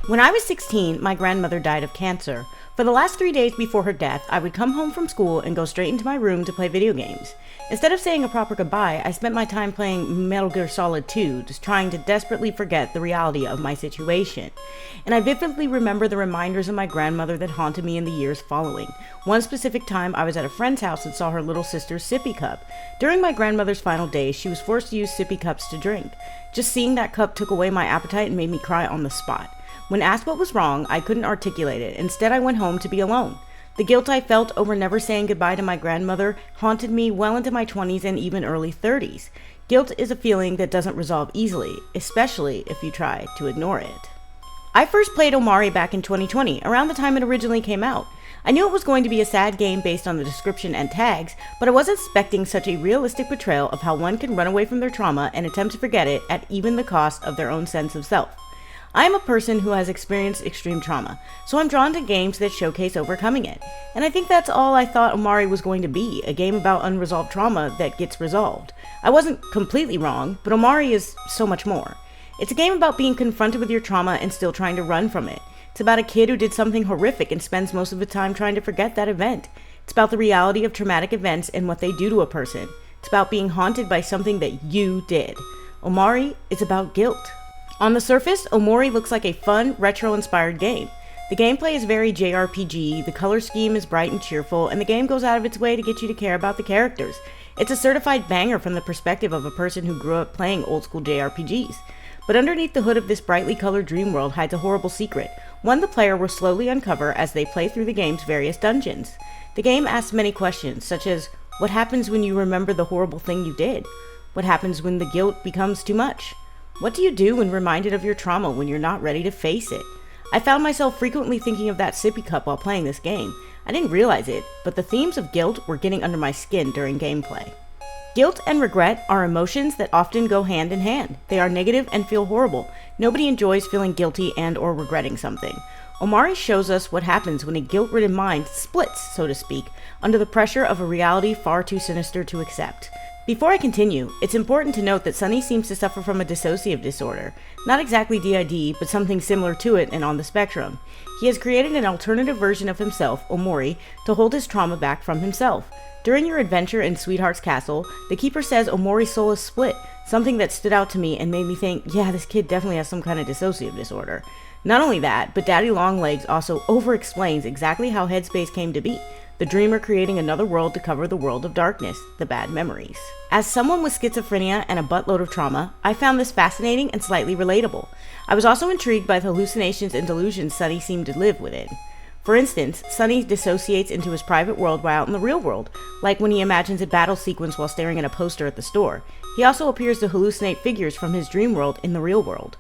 When I was 16, my grandmother died of cancer. For the last 3 days before her death, I would come home from school and go straight into my room to play video games. Instead of saying a proper goodbye, I spent my time playing Metal Gear Solid 2, just trying to desperately forget the reality of my situation. And I vividly remember the reminders of my grandmother that haunted me in the years following. One specific time, I was at a friend's house and saw her little sister's sippy cup. During my grandmother's final days, she was forced to use sippy cups to drink. Just seeing that cup took away my appetite and made me cry on the spot. When asked what was wrong, I couldn't articulate it. Instead, I went home to be alone. The guilt I felt over never saying goodbye to my grandmother haunted me well into my 20s and even early 30s. Guilt is a feeling that doesn't resolve easily, especially if you try to ignore it. I first played Omori back in 2020, around the time it originally came out. I knew it was going to be a sad game based on the description and tags, but I wasn't expecting such a realistic portrayal of how one can run away from their trauma and attempt to forget it at even the cost of their own sense of self. I am a person who has experienced extreme trauma, so I'm drawn to games that showcase overcoming it. And I think that's all I thought Omori was going to be, a game about unresolved trauma that gets resolved. I wasn't completely wrong, but Omori is so much more. It's a game about being confronted with your trauma and still trying to run from it. It's about a kid who did something horrific and spends most of the time trying to forget that event. It's about the reality of traumatic events and what they do to a person. It's about being haunted by something that you did. Omori is about guilt. On the surface, Omori looks like a fun, retro-inspired game. The gameplay is very JRPG, the color scheme is bright and cheerful, and the game goes out of its way to get you to care about the characters. It's a certified banger from the perspective of a person who grew up playing old-school JRPGs. But underneath the hood of this brightly colored dream world hides a horrible secret, one the player will slowly uncover as they play through the game's various dungeons. The game asks many questions, such as, what happens when you remember the horrible thing you did? What happens when the guilt becomes too much? What do you do when reminded of your trauma when you're not ready to face it? I found myself frequently thinking of that sippy cup while playing this game. I didn't realize it, but the themes of guilt were getting under my skin during gameplay. Guilt and regret are emotions that often go hand in hand. They are negative and feel horrible. Nobody enjoys feeling guilty and or regretting something. Omori shows us what happens when a guilt-ridden mind splits, so to speak, under the pressure of a reality far too sinister to accept. Before I continue, it's important to note that Sunny seems to suffer from a dissociative disorder. Not exactly DID, but something similar to it and on the spectrum. He has created an alternative version of himself, Omori, to hold his trauma back from himself. During your adventure in Sweetheart's Castle, the Keeper says Omori's soul is split, something that stood out to me and made me think, yeah, this kid definitely has some kind of dissociative disorder. Not only that, but Daddy Longlegs also over-explains exactly how Headspace came to be. The dreamer creating another world to cover the world of darkness, the bad memories. As someone with schizophrenia and a buttload of trauma, I found this fascinating and slightly relatable. I was also intrigued by the hallucinations and delusions Sunny seemed to live within. For instance, Sunny dissociates into his private world while out in the real world, like when he imagines a battle sequence while staring at a poster at the store. He also appears to hallucinate figures from his dream world in the real world.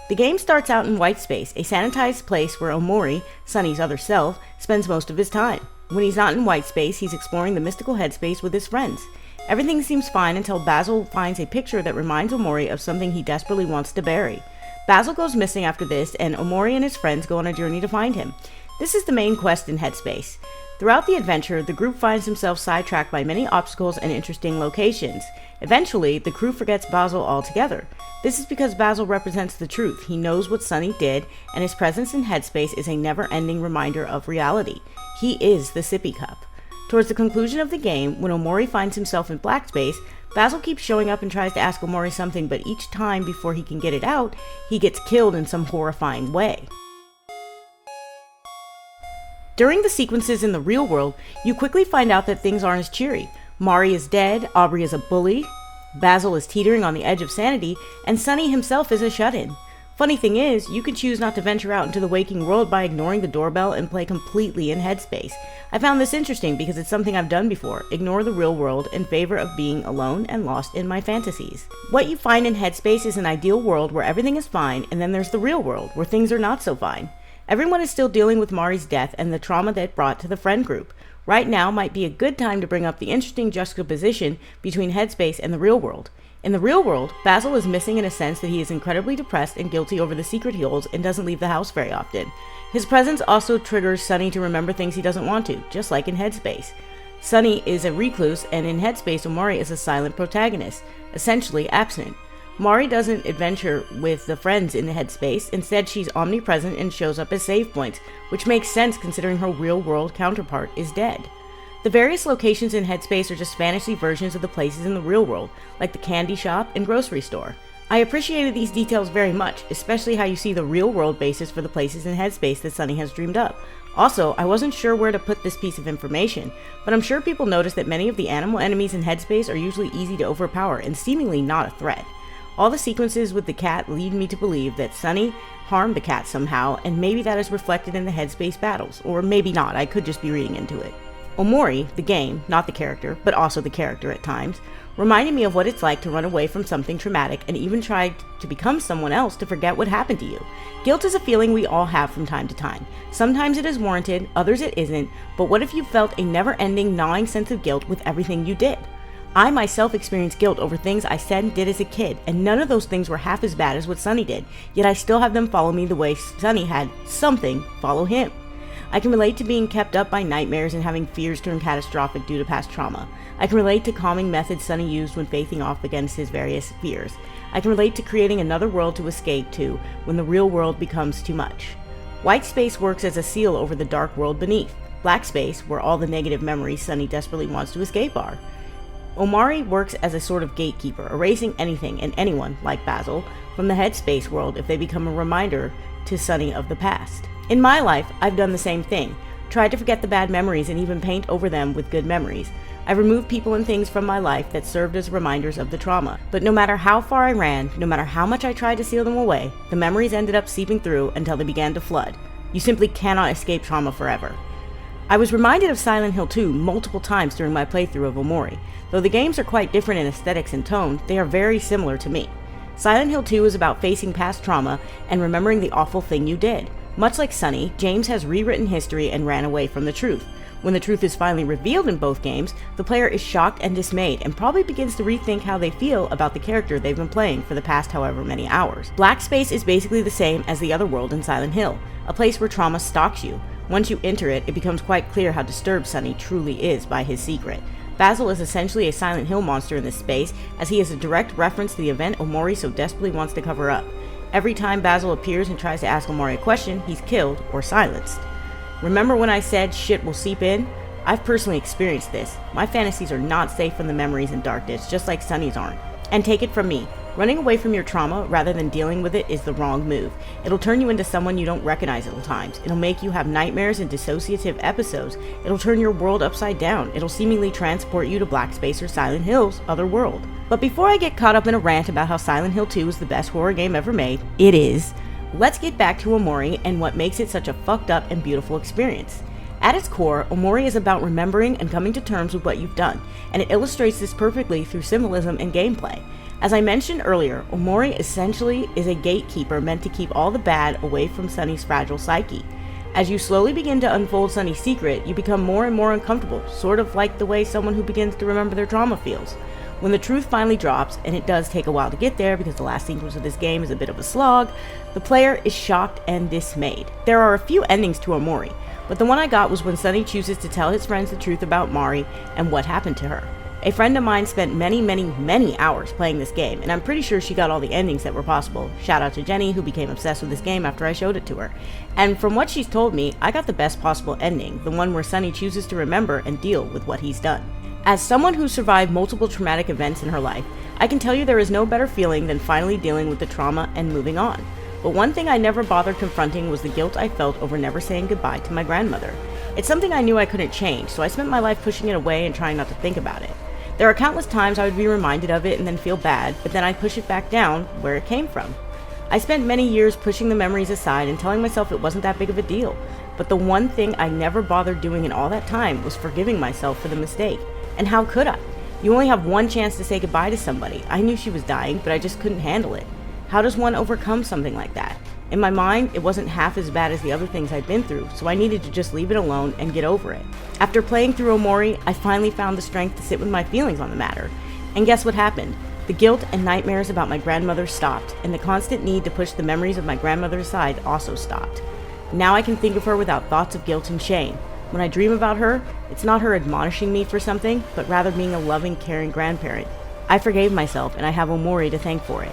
The game starts out in White Space, a sanitized place where Omori, Sunny's other self, spends most of his time. When he's not in White Space, he's exploring the mystical headspace with his friends. Everything seems fine until Basil finds a picture that reminds Omori of something he desperately wants to bury. Basil goes missing after this, and Omori and his friends go on a journey to find him. This is the main quest in Headspace. Throughout the adventure, the group finds themselves sidetracked by many obstacles and interesting locations. Eventually, the crew forgets Basil altogether. This is because Basil represents the truth. He knows what Sunny did, and his presence in Headspace is a never-ending reminder of reality. He is the sippy cup. Towards the conclusion of the game, when Omori finds himself in Black Space, Basil keeps showing up and tries to ask Omori something, but each time before he can get it out, he gets killed in some horrifying way. During the sequences in the real world, you quickly find out that things aren't as cheery. Mari is dead, Aubrey is a bully, Basil is teetering on the edge of sanity, and Sunny himself is a shut-in. Funny thing is, you can choose not to venture out into the waking world by ignoring the doorbell and play completely in Headspace. I found this interesting because it's something I've done before, ignore the real world in favor of being alone and lost in my fantasies. What you find in Headspace is an ideal world where everything is fine, and then there's the real world where things are not so fine. Everyone is still dealing with Mari's death and the trauma that it brought to the friend group. Right now might be a good time to bring up the interesting juxtaposition between Headspace and the real world. In the real world, Basil is missing in a sense that he is incredibly depressed and guilty over the secret he holds and doesn't leave the house very often. His presence also triggers Sunny to remember things he doesn't want to, just like in Headspace. Sunny is a recluse, and in Headspace, Omori is a silent protagonist, essentially absent. Mari doesn't adventure with the friends in the headspace. Instead, she's omnipresent and shows up as save points, which makes sense considering her real-world counterpart is dead. The various locations in Headspace are just fantasy versions of the places in the real world, like the candy shop and grocery store. I appreciated these details very much, especially how you see the real-world basis for the places in Headspace that Sunny has dreamed up. Also, I wasn't sure where to put this piece of information, but I'm sure people noticed that many of the animal enemies in Headspace are usually easy to overpower and seemingly not a threat. All the sequences with the cat lead me to believe that Sunny harmed the cat somehow, and maybe that is reflected in the Headspace battles, or maybe not, I could just be reading into it. Omori, the game, not the character, but also the character at times, reminded me of what it's like to run away from something traumatic and even try to become someone else to forget what happened to you. Guilt is a feeling we all have from time to time. Sometimes it is warranted, others it isn't, but what if you felt a never-ending gnawing sense of guilt with everything you did? I myself experienced guilt over things I said and did as a kid, and none of those things were half as bad as what Sunny did, yet I still have them follow me the way Sunny had something follow him. I can relate to being kept up by nightmares and having fears turn catastrophic due to past trauma. I can relate to calming methods Sunny used when facing off against his various fears. I can relate to creating another world to escape to when the real world becomes too much. White space works as a seal over the dark world beneath. Black space, where all the negative memories Sunny desperately wants to escape are. Omori works as a sort of gatekeeper, erasing anything and anyone, like Basil, from the headspace world if they become a reminder to Sunny of the past. In my life, I've done the same thing, tried to forget the bad memories and even paint over them with good memories. I've removed people and things from my life that served as reminders of the trauma. But no matter how far I ran, no matter how much I tried to seal them away, the memories ended up seeping through until they began to flood. You simply cannot escape trauma forever. I was reminded of Silent Hill 2 multiple times during my playthrough of Omori. Though the games are quite different in aesthetics and tone, they are very similar to me. Silent Hill 2 is about facing past trauma and remembering the awful thing you did. Much like Sunny, James has rewritten history and ran away from the truth. When the truth is finally revealed in both games, the player is shocked and dismayed and probably begins to rethink how they feel about the character they've been playing for the past however many hours. Black space is basically the same as the other world in Silent Hill, a place where trauma stalks you. Once you enter it, it becomes quite clear how disturbed Sunny truly is by his secret. Basil is essentially a Silent Hill monster in this space, as he is a direct reference to the event Omori so desperately wants to cover up. Every time Basil appears and tries to ask Omori a question, he's killed or silenced. Remember when I said shit will seep in? I've personally experienced this. My fantasies are not safe from the memories and darkness, just like Sunny's aren't. And take it from me, running away from your trauma rather than dealing with it is the wrong move. It'll turn you into someone you don't recognize at times. It'll make you have nightmares and dissociative episodes. It'll turn your world upside down. It'll seemingly transport you to Black Space or Silent Hill's other world. But before I get caught up in a rant about how Silent Hill 2 is the best horror game ever made, it is, let's get back to Omori and what makes it such a fucked up and beautiful experience. At its core, Omori is about remembering and coming to terms with what you've done, and it illustrates this perfectly through symbolism and gameplay. As I mentioned earlier, Omori essentially is a gatekeeper meant to keep all the bad away from Sunny's fragile psyche. As you slowly begin to unfold Sunny's secret, you become more and more uncomfortable, sort of like the way someone who begins to remember their trauma feels. When the truth finally drops, and it does take a while to get there because the last sequence of this game is a bit of a slog, the player is shocked and dismayed. There are a few endings to Omori, but the one I got was when Sunny chooses to tell his friends the truth about Mari and what happened to her. A friend of mine spent many hours playing this game, and I'm pretty sure she got all the endings that were possible. Shout out to Jenny, who became obsessed with this game after I showed it to her. And from what she's told me, I got the best possible ending, the one where Sunny chooses to remember and deal with what he's done. As someone who survived multiple traumatic events in her life, I can tell you there is no better feeling than finally dealing with the trauma and moving on. But one thing I never bothered confronting was the guilt I felt over never saying goodbye to my grandmother. It's something I knew I couldn't change, so I spent my life pushing it away and trying not to think about it. There are countless times I would be reminded of it and then feel bad, but then I'd push it back down where it came from. I spent many years pushing the memories aside and telling myself it wasn't that big of a deal, but the one thing I never bothered doing in all that time was forgiving myself for the mistake. And how could I? You only have one chance to say goodbye to somebody. I knew she was dying, but I just couldn't handle it. How does one overcome something like that? In my mind, it wasn't half as bad as the other things I'd been through, so I needed to just leave it alone and get over it. After playing through Omori, I finally found the strength to sit with my feelings on the matter. And guess what happened? The guilt and nightmares about my grandmother stopped, and the constant need to push the memories of my grandmother aside also stopped. Now I can think of her without thoughts of guilt and shame. When I dream about her, it's not her admonishing me for something, but rather being a loving, caring grandparent. I forgave myself, and I have Omori to thank for it.